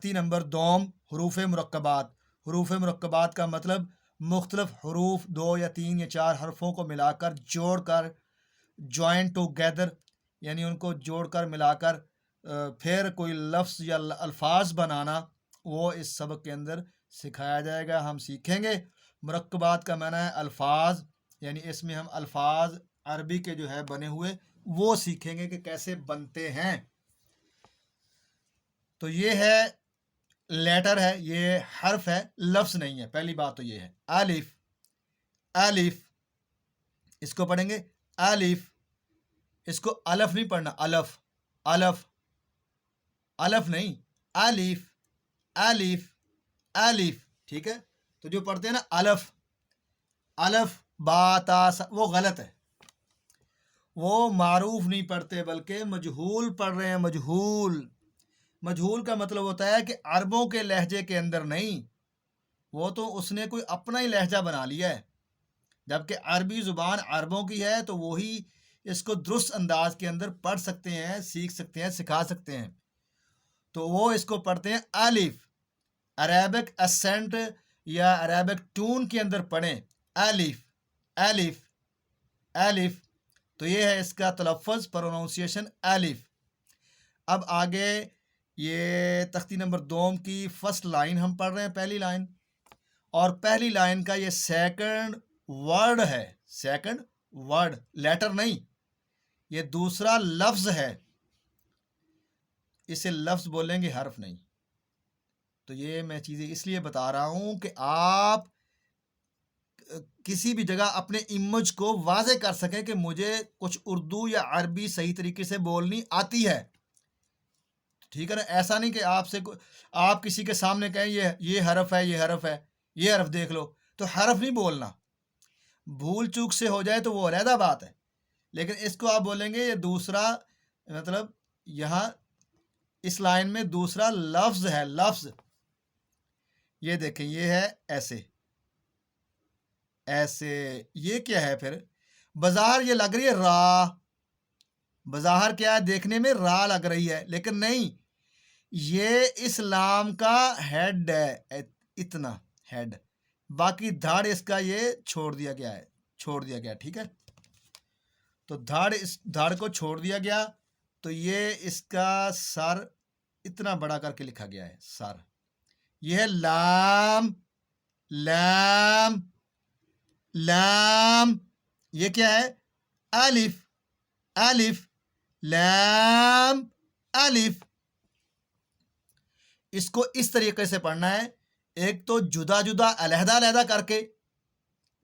تختی نمبر دوم حروف مرکبات. حروف مرکبات کا مطلب مختلف حروف 2 یا 3 یا 4 حرفوں کو ملا کر جوڑ کر جوائن ٹوگیدر یعنی ان کو جوڑ کر ملا کر پھر کوئی لفظ یا الفاظ بنانا، وہ اس سبق کے اندر سکھایا جائے گا. ہم سیکھیں گے. مرکبات کا معنی ہے الفاظ، یعنی اس میں ہم الفاظ عربی کے جو ہے بنے ہوئے وہ سیکھیں گے کہ کیسے بنتے ہیں. تو یہ ہے لیٹر ہے، یہ حرف ہے، لفظ نہیں ہے. پہلی بات تو یہ ہے. الف، الف اس کو پڑھیں گے الف. اس کو الف نہیں پڑھنا، الف الف الف نہیں، الف الف الف. ٹھیک ہے. تو جو پڑھتے ہیں نا الف الف با تا سا، وہ غلط ہے. وہ معروف نہیں پڑھتے بلکہ مجہول پڑھ رہے ہیں. مجہول، مجہول کا مطلب ہوتا ہے کہ عربوں کے لہجے کے اندر نہیں، وہ تو اس نے کوئی اپنا ہی لہجہ بنا لیا ہے. جبکہ عربی زبان عربوں کی ہے تو وہی اس کو درست انداز کے اندر پڑھ سکتے ہیں، سیکھ سکتے ہیں، سکھا سکتے ہیں. تو وہ اس کو پڑھتے ہیں الف. عربک اسینٹ یا عربک ٹون کے اندر پڑھیں الف الف الف. تو یہ ہے اس کا تلفظ، پروننسیشن الف. اب آگے یہ تختی نمبر 2 کی فرسٹ لائن ہم پڑھ رہے ہیں، پہلی لائن. اور پہلی لائن کا یہ سیکنڈ ورڈ ہے. سیکنڈ ورڈ، لیٹر نہیں، یہ دوسرا لفظ ہے. اسے لفظ بولیں گے، حرف نہیں. تو یہ میں چیزیں اس لیے بتا رہا ہوں کہ آپ کسی بھی جگہ اپنے امیج کو واضح کر سکیں کہ مجھے کچھ اردو یا عربی صحیح طریقے سے بولنی آتی ہے. ٹھیک ہے نا. ایسا نہیں کہ آپ کسی کے سامنے کہیں یہ حرف ہے، یہ حرف ہے، یہ حرف دیکھ لو، تو حرف نہیں بولنا. بھول چوک سے ہو جائے تو وہ علیحدہ بات ہے، لیکن اس کو آپ بولیں گے یہ دوسرا، مطلب یہاں اس لائن میں دوسرا لفظ ہے. لفظ یہ دیکھیں، یہ ہے ایسے ایسے. یہ کیا ہے پھر؟ بظاہر یہ لگ رہی ہے را. بظاہر کیا ہے؟ دیکھنے میں را لگ رہی ہے، لیکن نہیں، یہ اس لام کا ہیڈ ہے. اتنا ہیڈ، باقی دھاڑ اس کا یہ چھوڑ دیا گیا ہے، چھوڑ دیا گیا. ٹھیک ہے. تو اس دھاڑ کو چھوڑ دیا گیا. تو یہ اس کا سر اتنا بڑا کر کے لکھا گیا ہے، سر. یہ ہے لام لام لام. یہ کیا ہے؟ الف الف لام الف. اس کو اس طریقے سے پڑھنا ہے، ایک تو جدا جدا علیحدہ علیحدہ کر کے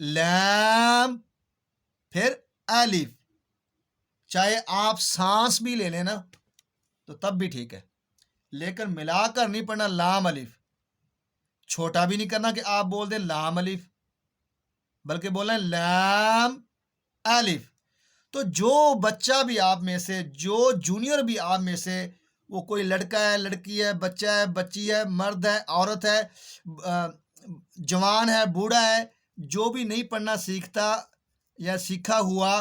لام پھر الف. چاہے آپ سانس بھی لے لیں نا تو تب بھی ٹھیک ہے، لیکن ملا کر نہیں پڑھنا لام الف. چھوٹا بھی نہیں کرنا کہ آپ بول دیں لام الف، بلکہ بولیں لام الف. تو جو بچہ بھی آپ میں سے، جو جونیئر بھی آپ میں سے، وہ کوئی لڑکا ہے، لڑکی ہے، بچہ ہے، بچی ہے، مرد ہے، عورت ہے، جوان ہے، بوڑھا ہے، جو بھی نہیں پڑھنا سیکھتا یا سیکھا ہوا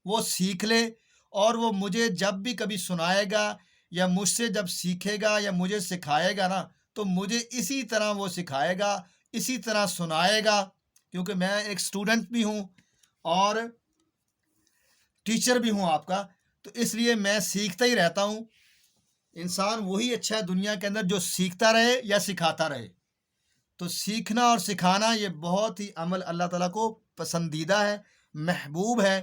وہ سیکھ لے. اور وہ مجھے جب بھی کبھی سنائے گا یا مجھ سے جب سیکھے گا یا مجھے سکھائے گا نا، تو مجھے اسی طرح وہ سکھائے گا، اسی طرح سنائے گا. کیونکہ میں ایک سٹوڈنٹ بھی ہوں اور ٹیچر بھی ہوں آپ کا، تو اس لیے میں سیکھتا ہی رہتا ہوں. انسان وہی اچھا ہے دنیا کے اندر جو سیکھتا رہے یا سکھاتا رہے. تو سیکھنا اور سکھانا یہ بہت ہی عمل اللہ تعالیٰ کو پسندیدہ ہے، محبوب ہے.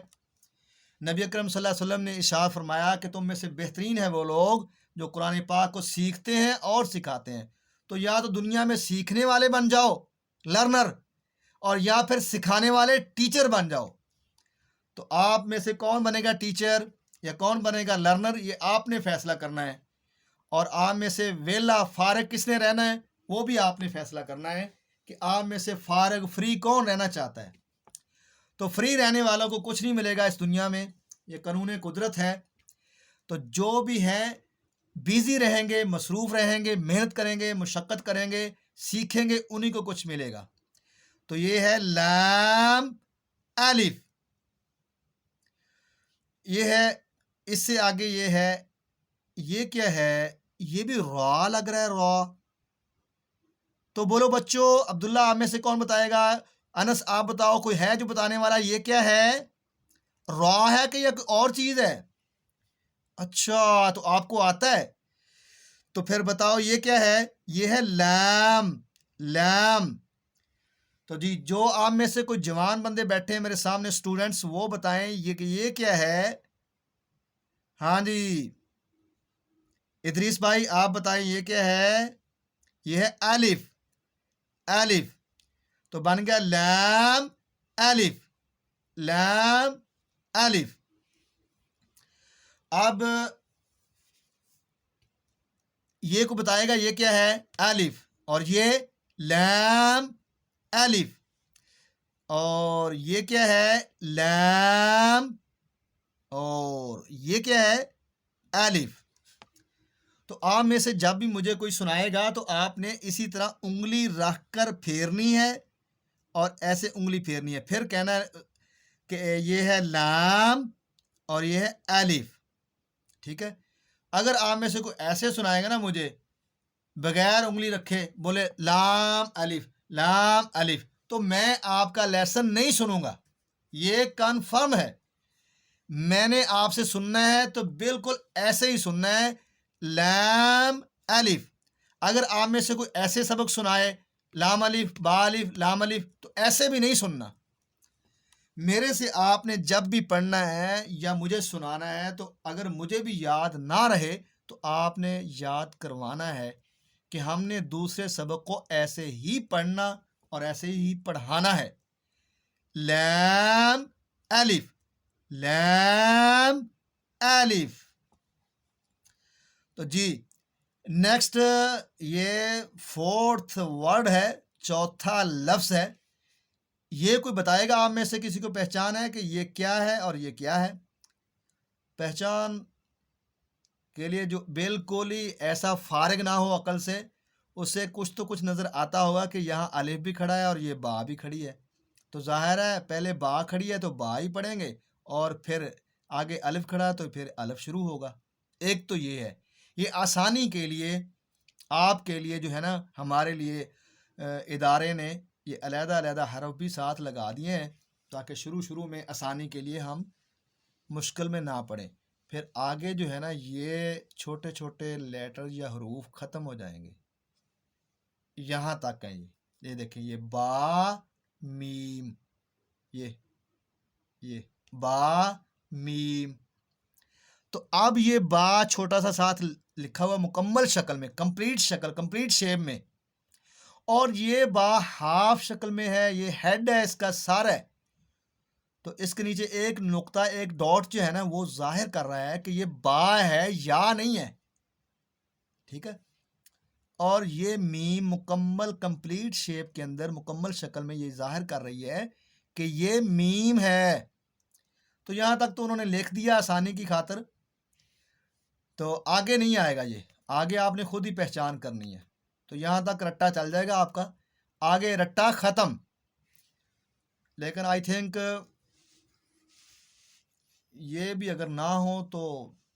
نبی اکرم صلی اللہ علیہ وسلم نے ارشاد فرمایا کہ تم میں سے بہترین ہے وہ لوگ جو قرآن پاک کو سیکھتے ہیں اور سکھاتے ہیں. تو یا تو دنیا میں سیکھنے والے بن جاؤ، لرنر، اور یا پھر سکھانے والے، ٹیچر بن جاؤ. تو آپ میں سے کون بنے گا ٹیچر یا کون بنے گا لرنر، یہ آپ نے فیصلہ کرنا ہے. اور آپ میں سے ویلا فارغ کس نے رہنا ہے، وہ بھی آپ نے فیصلہ کرنا ہے کہ آپ میں سے فارغ فری کون رہنا چاہتا ہے. تو فری رہنے والوں کو کچھ نہیں ملے گا اس دنیا میں، یہ قانون قدرت ہے. تو جو بھی ہیں بیزی رہیں گے، مصروف رہیں گے، محنت کریں گے، مشقت کریں گے، سیکھیں گے، انہی کو کچھ ملے گا. تو یہ ہے لام الف. یہ ہے، اس سے آگے یہ ہے، یہ کیا ہے؟ یہ بھی را لگ رہا ہے، را. तो बोलो बच्चों, अब्दुल्ला आप में से कौन बताएगा? अनस आप बताओ, कोई है जो बताने वाला? ये क्या है? रॉ है कि या कोई और चीज है? अच्छा, तो आपको आता है, तो फिर बताओ ये क्या है? ये है लैम। लैम। तो जी, जो आप में से कोई जवान बंदे बैठे हैं मेरे सामने, स्टूडेंट्स, वो बताएं ये क्या है? हाँ जी, इदरीस भाई आप बताएं ये क्या है? ये है अलिफ। अलिफ। तो बन गया लैम अलिफ। लैम अलिफ। अब ये को बताएगा ये क्या है? अलिफ। और ये लैम अलिफ। और ये क्या है? लैम। और ये क्या है? अलिफ। तो आप में से जब भी मुझे कोई सुनाएगा तो आपने इसी तरह उंगली रख कर फेरनी है और ऐसे उंगली फेरनी है, फिर कहना है कि ये है लाम और ये है अलिफ। ठीक है? अगर आप में से कोई ऐसे सुनाएगा ना मुझे, बगैर उंगली रखे, बोले लाम अलिफ, लाम अलिफ, तो मैं आपका लेसन नहीं सुनूंगा। ये कन्फर्म है। मैंने आपसे सुनना है तो बिल्कुल ऐसे ही सुनना है, लाम अलिफ। अगर आप में से कोई ऐसे सबक सुनाए, लाम अलिफ बा अलिफ लाम अलिफ, तो ऐसे भी नहीं सुनना। मेरे से आपने जब भी पढ़ना है या मुझे सुनाना है, तो अगर मुझे भी याद ना रहे तो आपने याद करवाना है कि हमने दूसरे सबक को ऐसे ही पढ़ना और ऐसे ही पढ़ाना है। लैम अलिफ, लैम अलिफ। तो जी, नेक्स्ट ये फोर्थ वर्ड है, चौथा लफ्ज है। ये कोई बताएगा आप में से किसी को पहचान है कि ये क्या है और ये क्या है? पहचान के लिए जो बिल्कुल ही ऐसा फारिग ना हो अकल से, उससे कुछ तो कुछ नज़र आता होगा कि यहाँ अलिफ भी खड़ा है और ये बा भी खड़ी है। तो जाहिर है पहले बा खड़ी है तो बा ही पढ़ेंगे, और फिर आगे अलिफ खड़ा तो फिर अलिफ शुरू होगा। एक तो ये है, ये आसानी के लिए आपके लिए जो है ना, हमारे लिए इदारे ने ये अलहदा हरफ भी साथ लगा दिए हैं ताकि शुरू शुरू में आसानी के लिए हम मुश्किल में ना पड़ें। फिर आगे जो है ना, ये छोटे छोटे लेटर या हरूफ ख़त्म हो जाएंगे। यहाँ तक है ये देखें, ये बा मीम, ये बा मीम। तो अब ये बा छोटा सा साथ लिखा हुआ मुकम्मल शक्ल में, कंप्लीट शक्ल, कंप्लीट शेप में, और ये बा हाफ शक्ल में है। ये हेड है इसका, सर है। तो इसके नीचे एक नुक्ता, एक डॉट जो है ना, वो जाहिर कर रहा है कि ये बा है या नहीं है। ठीक है? और ये मीम मुकम्मल कंप्लीट शेप के अंदर, मुकम्मल शक्ल में ये जाहिर कर रही है कि ये मीम है। तो यहाँ तक तो उन्होंने लिख दिया आसानी की खातिर, तो आगे नहीं आएगा ये, आगे आपने खुद ही पहचान करनी है। तो यहाँ तक रट्टा चल जाएगा आपका, आगे रट्टा ख़त्म। लेकिन आई थिंक ये भी अगर ना हो तो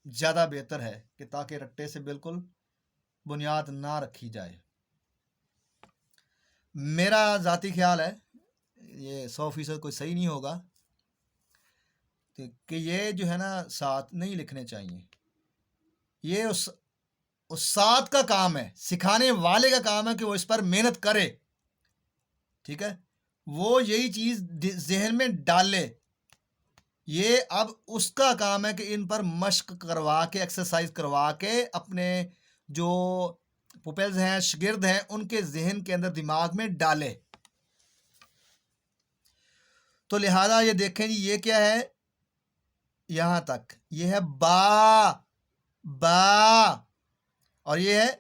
ज़्यादा बेहतर है कि ताकि रट्टे से बिल्कुल बुनियाद ना रखी जाए। मेरा ज़ाती ख्याल है, ये 100% कोई सही नहीं होगा, कि ये जो है ना साथ नहीं लिखने चाहिए। ये उस साथ का काम है, सिखाने वाले का काम है कि वो इस पर मेहनत करे। ठीक है? वो यही चीज़ जहन में डाले। ये अब उसका काम है कि इन पर मश्क करवा के, एक्सरसाइज करवा के, अपने जो पुपेल्स हैं, शागिर्द हैं, उनके जहन के अंदर, दिमाग में डाले। तो लिहाजा ये देखें जी, ये क्या है? यहाँ तक ये है बा, बा, और ये है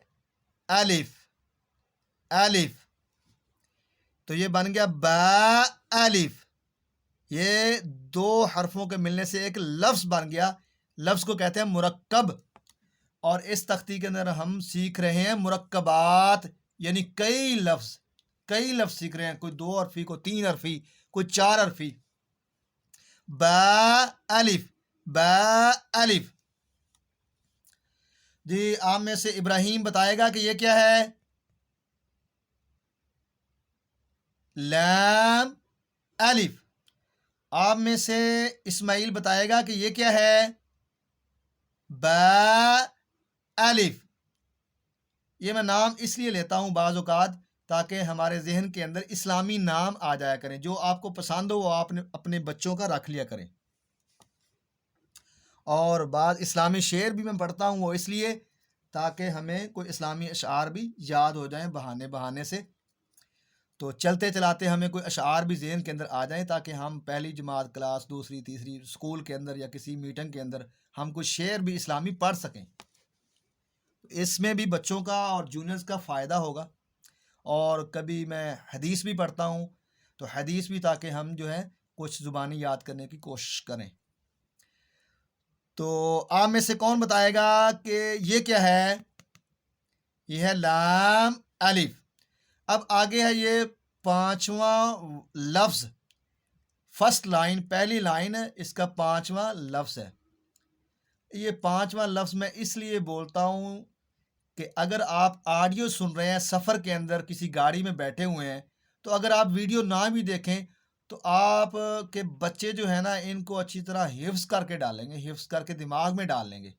अलिफ, अलिफ। तो ये बन गया बा अलिफ। ये दो हरफों के मिलने से एक लफ्ज़ बन गया। लफ्ज़ को कहते हैं मुरक्कब। और इस तख्ती के अंदर हम सीख रहे हैं मुरक्कबात, यानी कई लफ्ज़ सीख रहे हैं। कोई 2 हरफी, कोई 3 हरफी, कोई 4 हरफी। बा अलिफ, बा अलिफ। जी, आप में से इब्राहिम बताएगा कि ये क्या है? लैम अलिफ। आप में से इस्माइल बताएगा कि ये क्या है? बा अलिफ। ये मैं नाम इसलिए लेता हूँ बाज़ औक़ात ताकि हमारे ज़हन के अंदर इस्लामी नाम आ जाया करें, जो आपको पसंद हो वो आपने अपने बच्चों का रख लिया करें। और बाद इस्लामी शेर भी मैं पढ़ता हूँ वो इसलिए ताकि हमें कोई इस्लामी अशआर भी याद हो जाएं बहाने बहाने से। तो चलते चलाते हमें कोई अशआर भी ज़हन के अंदर आ जाएं ताकि हम पहली जमात क्लास, दूसरी, तीसरी स्कूल के अंदर या किसी मीटिंग के अंदर हम कुछ शेर भी इस्लामी पढ़ सकें। इसमें भी बच्चों का और जूनियर्स का फ़ायदा होगा। और कभी मैं हदीस भी पढ़ता हूँ, तो हदीस भी ताकि हम जो है कुछ ज़ुबानी याद करने की कोशिश करें। तो आप में से कौन बताएगा कि ये क्या है? ये है लाम अलिफ। अब आगे है ये 5वां लफ्ज़, फर्स्ट लाइन, पहली लाइन है, इसका 5वां लफ्ज़ है। ये 5वां लफ्ज़ मैं इसलिए बोलता हूँ कि अगर आप ऑडियो सुन रहे हैं सफ़र के अंदर किसी गाड़ी में बैठे हुए हैं, तो अगर आप वीडियो ना भी देखें तो आप के बच्चे जो है ना इनको अच्छी तरह हिफ्ज़ करके डालेंगे, हिफ्ज़ करके दिमाग में डाल लेंगे।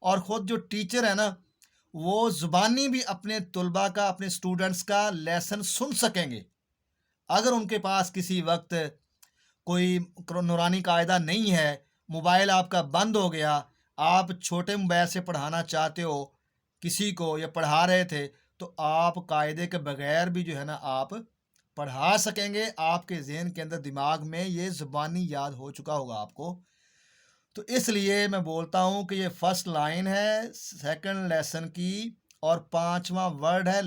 और ख़ुद जो टीचर है ना वो ज़ुबानी भी अपने तुलबा का, अपने स्टूडेंट्स का लेसन सुन सकेंगे। अगर उनके पास किसी वक्त कोई नूरानी कायदा नहीं है, मोबाइल आपका बंद हो गया, आप छोटे मोबाइल से पढ़ाना चाहते हो किसी को या पढ़ा रहे थे, तो आप कायदे के बगैर भी जो है ना आप पढ़ा सकेंगे। आपके ज़हन के अंदर दिमाग में ये ज़ुबानी याद हो चुका होगा आपको। तो इसलिए मैं बोलता हूँ कि ये फर्स्ट लाइन है सेकंड लेसन की और 5वां वर्ड है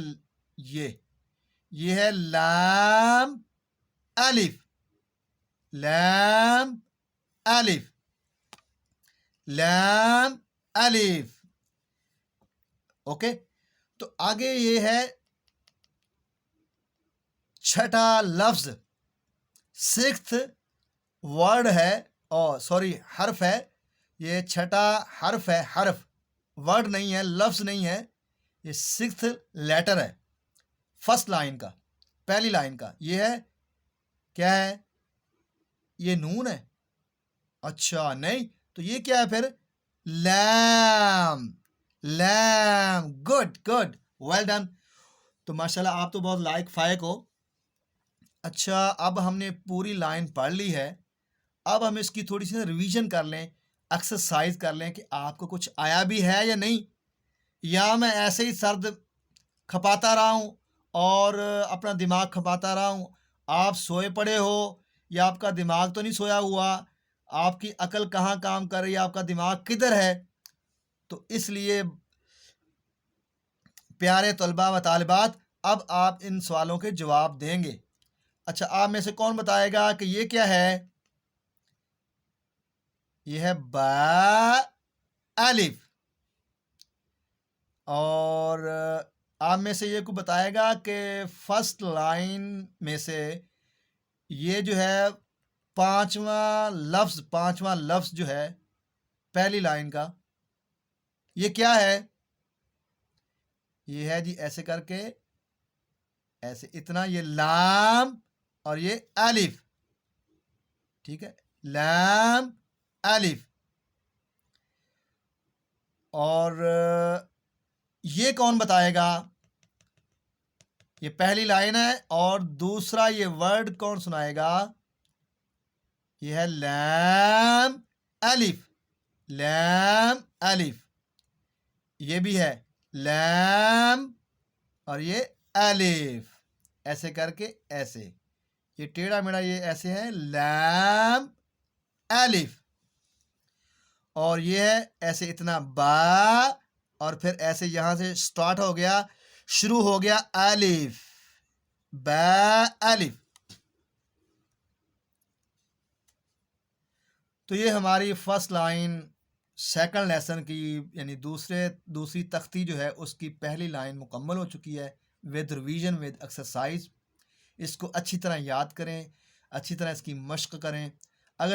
ये है लाम अलिफ। लाम अलिफ, लाम अलिफ। ओके, तो आगे ये है छठा लफ्ज़, सिक्स्थ वर्ड है, और सॉरी हर्फ है। ये छठा हर्फ है, हर्फ, वर्ड नहीं है, लफ्ज़ नहीं है। ये सिक्स्थ लेटर है फर्स्ट लाइन का, पहली लाइन का। ये है, क्या है? ये नून है? अच्छा नहीं, तो ये क्या है फिर? Lamb. Lamb, good good, well done. तो माशाल्लाह आप तो बहुत लायक फायक हो। अच्छा, अब हमने पूरी लाइन पढ़ ली है। अब हम इसकी थोड़ी सी रिवीजन कर लें, एक्सरसाइज कर लें कि आपको कुछ आया भी है या नहीं, या मैं ऐसे ही सर्द खपाता रहा हूँ और अपना दिमाग खपाता रहा हूँ। आप सोए पड़े हो या आपका दिमाग तो नहीं सोया हुआ, आपकी अकल कहाँ काम कर रही है, आपका दिमाग किधर है? तो इसलिए प्यारे तलबा व तालिबात, अब आप इन सवालों के जवाब देंगे। अच्छा, आप में से कौन बताएगा कि ये क्या है? ये है बा अलिफ। और आप में से ये को बताएगा कि फर्स्ट लाइन में से ये जो है पांचवा लफ्ज़ जो है पहली लाइन का, ये क्या है? ये है जी ऐसे करके, ऐसे इतना, ये लाम और ये अलिफ, ठीक है, लाम अलिफ। और ये कौन बताएगा? ये पहली लाइन है, और दूसरा ये वर्ड कौन सुनाएगा? ये है लैम अलिफ। लैम अलिफ, ये भी है लैम और ये अलिफ, ऐसे करके, ऐसे, ये टेढ़ा मेढ़ा, ये ऐसे है लैम अलिफ। और ये है ऐसे इतना बा, और फिर ऐसे यहां से स्टार्ट हो गया, शुरू हो गया अलिफ, बा अलिफ। तो ये हमारी फर्स्ट लाइन सेकंड लेसन की, यानी दूसरी तख्ती जो है उसकी पहली लाइन मुकम्मल हो चुकी है विद रिवीजन, विद एक्सरसाइज। इसको अच्छी तरह याद करें, अच्छी तरह इसकी मश्क करें। अगर